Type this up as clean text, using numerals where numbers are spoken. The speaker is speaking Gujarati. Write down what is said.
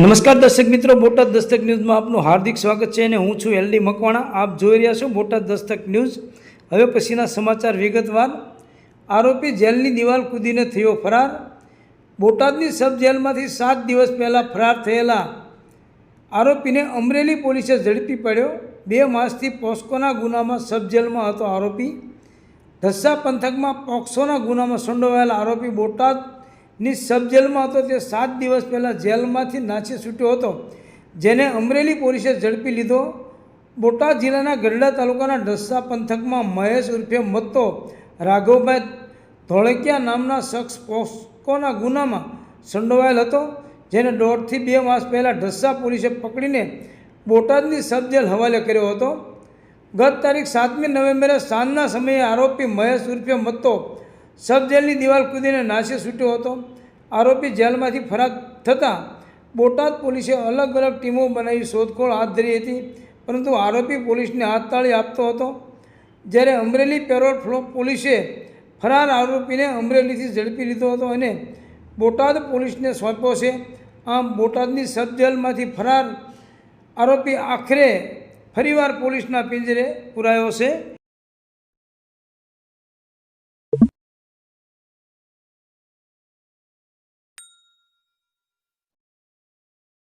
નમસ્કાર દર્શક મિત્રો, બોટાદ દસ્તક ન્યૂઝમાં આપનું હાર્દિક સ્વાગત છે અને હું છું એલડી મકવાણા. આપ જોઈ રહ્યા છો બોટાદ દસ્તક ન્યૂઝ. હવે પછીના સમાચાર વિગતવાર. આરોપી જેલની દિવાલ કૂદીને થયો ફરાર. બોટાદની સબ જેલમાંથી 7 દિવસ પહેલાં ફરાર થયેલા આરોપીને અમરેલી પોલીસે ઝડપી પડ્યો. 2 માસથી પોસ્કોના ગુનામાં સબ જેલમાં હતો આરોપી. ઢસા પંથકમાં પોક્સોના ગુનામાં સંડોવાયેલા આરોપી બોટાદની સબ જેલમાં હતો. તે 7 દિવસ પહેલાં જેલમાંથી નાસી છૂટ્યો હતો, જેને અમરેલી પોલીસે ઝડપી લીધો. બોટાદ જિલ્લાના ગઢડા તાલુકાના ઢસા પંથકમાં મહેશ ઉર્ફે મત્તો રાઘવભાઈ ધોળકિયા નામના શખ્સ પોસ્કોના ગુનામાં સંડોવાયેલ હતો, જેને 1.5 થી 2 માસ પહેલાં ઢસા પોલીસે પકડીને બોટાદની સબ જેલ હવાલે કર્યો હતો. ગત તારીખ 7મી નવેમ્બરે સાંજના સમયે આરોપી મહેશ ઉર્ફે મત્તો સબ જેલની દિવાલ કૂદીને નાસી છૂટ્યો હતો. આરોપી જેલમાંથી ફરાર થતાં બોટાદ પોલીસે અલગ અલગ ટીમો બનાવી શોધખોળ હાથ ધરી હતી, પરંતુ આરોપી પોલીસને હાથતાળી આપતો હતો. જ્યારે અમરેલી પેરોલ પોલીસે ફરાર આરોપીને અમરેલીથી ઝડપી લીધો હતો અને બોટાદ પોલીસને સોંપ્યો છે. આમ બોટાદની સબ જેલમાંથી ફરાર આરોપી આખરે ફરીવાર પોલીસના પિંજરે પુરાયો છે.